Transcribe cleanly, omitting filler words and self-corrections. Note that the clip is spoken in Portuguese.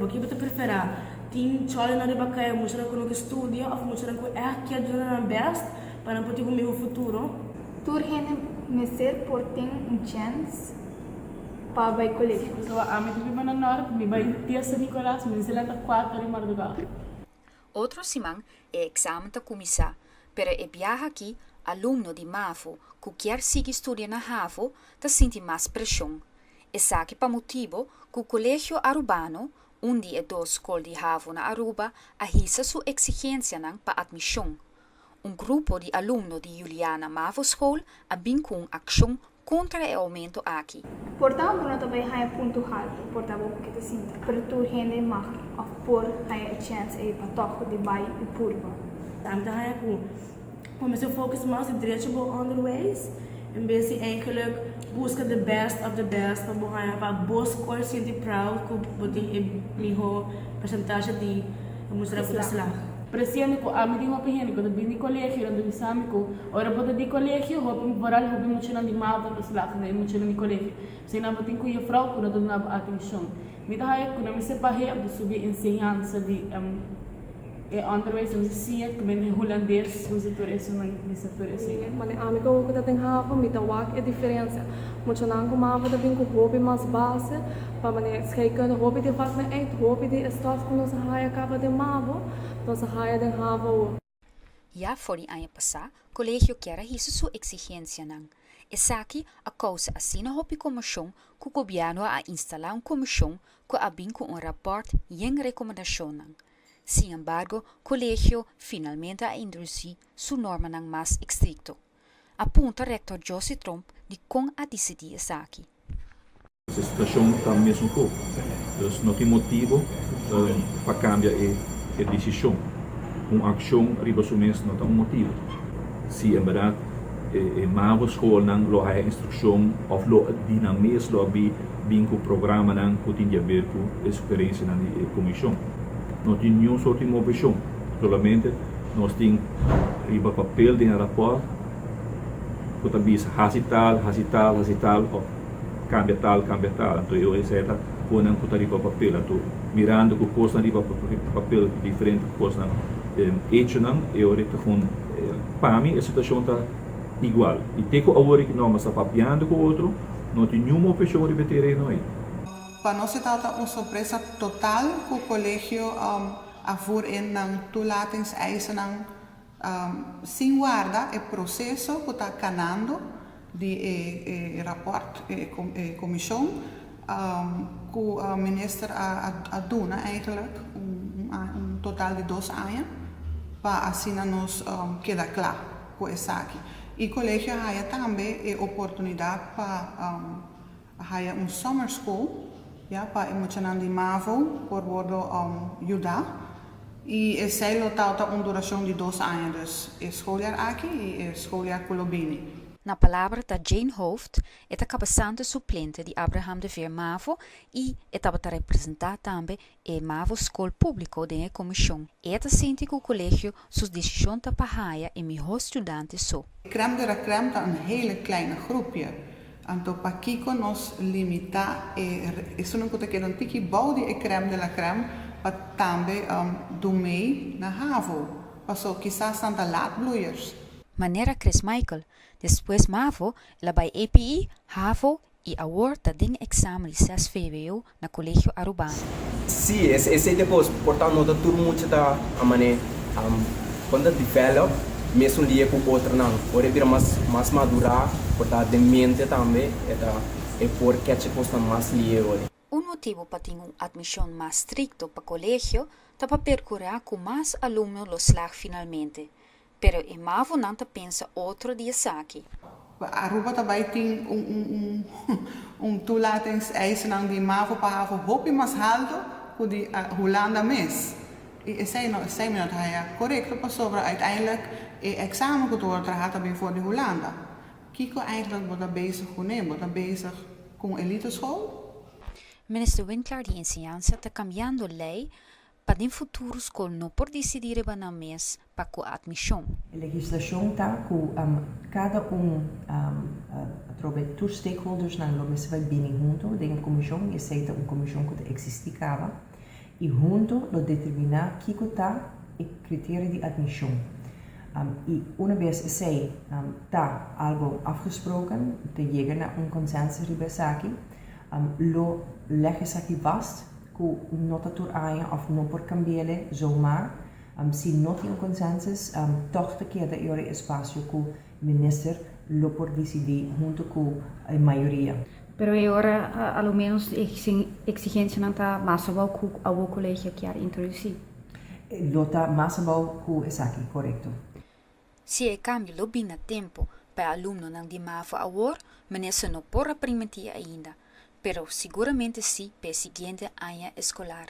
O que você prefere? Tem chole na ribacaia, mostrar que estudia ou mostrar que é que é a best para não poder comer o futuro? Tur hene meser por tem chance para vai colégio. So, ami tu na norte, mi vai tia San Nicolás, mi se lenta 4 de madrugada. Outro simão é exame da comissão, pero é viaja aqui, aluno de MAVO, que quer seguir estudando na HAVO, tá sente mais pressão. E sabe para motivo que o colégio arubano, onde é duas escolas de HAVO na Aruba, arrisca sua exigência para admissão. Grupo de alunos de Juliana MAVO School abin com ação contra o aumento aqui. Portanto, não também há ponto alto, portanto, porque te sinta. Pero tur hene mag of por há chance e patoco de vai e purba. Então, comecei a focar mais em direito underways, em vez de eigenlijk buscar the best of the best, para buscar ser proud que pode melhor percentagem de mostrar para slag. Presione ko ami di mapiheni ko dabi ni kolegio dabi sami ko ora bota di kolegio hobi moral hobi mo chana di mava dos lak na mo chana di kolegio sina batin ko ye frau ko na dona atenção me da hay ko na me sepahe abdo subi enseñanza di underways um sia que men holandês usa por isso na licenciatura assim mas ami ko da tem hava me da wak é diferença mo chana ko mava da bin ko hobi mas base para mané skaikan hobi de fat na eight hobi de stof ko no sa hay acaba de mava nossa raia de HAVO. Já for die ano passado, o colégio quer isso sua exigência não. E aqui a causa assim na hopi comissão que o governo a instalar comissão que abin com rapport e recomendação não. Sin embargo, o colégio finalmente a introduzir sua norma não mais estricto. Apunta o rector Josie Trump de como a decidir isso aqui. A situação está mesmo pouco. Então, não tem motivo para cambiar a decisão. Uma ação arriba ao mês não tem motivo. Se é verdade, a MAVO escola não há instrução ou dinamismo ou o programa não tem a ver com a experiência da comissão. Não tem nenhum sorte de opção. Solamente nós temos arriba papel de rapport que avisa hasital, cambia tal. Então eu recebo quando não está arriba papel. Então mirando que coisa arriba papel diferente coisa hecho não eu reto para mim a situação está igual e tem que agora que não mas está papiando com o outro não tem nenhuma opção de repetir não é para nós está uma surpresa total que o colégio a voor in não toelatingseisen sem guarda o processo que está canando de rapport comissão que o ministro a dona eigenlijk total de 2 anos para assim nos queda claro com essa aqui. E o colégio há também a oportunidade para há summer school, para emocionar de MAVO por ajudar. E esse é uma duração de 2 anos, o escolar aqui e o escolar Colobini. Na palavra da Jane Hoofd, é a cabeçante suplente de Abraham de Veer MAVO e estava a representar também o MAVO School Público da comissão. Esta sente que o colégio suas decisões para e melhor estudantes só. Creme de la creme é um hele kleine groepje. Então, para Kiko nos limitar, isso não pode querer um tiki boude e creme de la creme para também do meio na HAVO. Passou quizás tanta latbloeiers. Maneira Chris Michael, depois MAVO, ela vai API, HAVO e award da ding exame de 6 fevereiro na Colégio Arubano. Sim, esse depois, portanto, nota tudo muito da maneira quando develop, mesmo dia com outra não, pode vir mais madura, portanto, de mente também, é por que a coisa mais livre. Motivo para ter uma admissão mais estricta para o colégio é para percorrer com mais alunos o slag finalmente. Pero em MAVO não pensa outro dia aqui. Aruba também tem toelatingseisen de MAVO para HAVO hopi mais alto que de Holanda mes. E esse é correto para sobre uiteindelijk o examen que wordt gehad voor de Holanda. Kiko eigenlijk wordt bezig wordt bezig com elite school. Minister Winkler de Enseñanza está cambiando lei para em futuro escola não por decidir na mês para a admissão. A legislação está com cada através dos stakeholders na mês vai bem junto de uma comissão e aceita uma comissão que existicava e junto lo determinar que está e critério de admissão. E uma vez está algo afgesproken, te llega a consenso ribesaki, lo legges aqui vast, que não está of não por cambiare zomaar, se não tem consensus, toch te queda ora espaço que o minister lo por decidir junto com a maioria. Pero agora, ao menos, exigência não está mais ao que o colégio quer introduzir. Lota mais ao que é aqui, correto. Se é cambio lo bina tempo para aluno não de MAVO agora, menessa não por permitir ainda, pero seguramente sim para o seguinte ano escolar.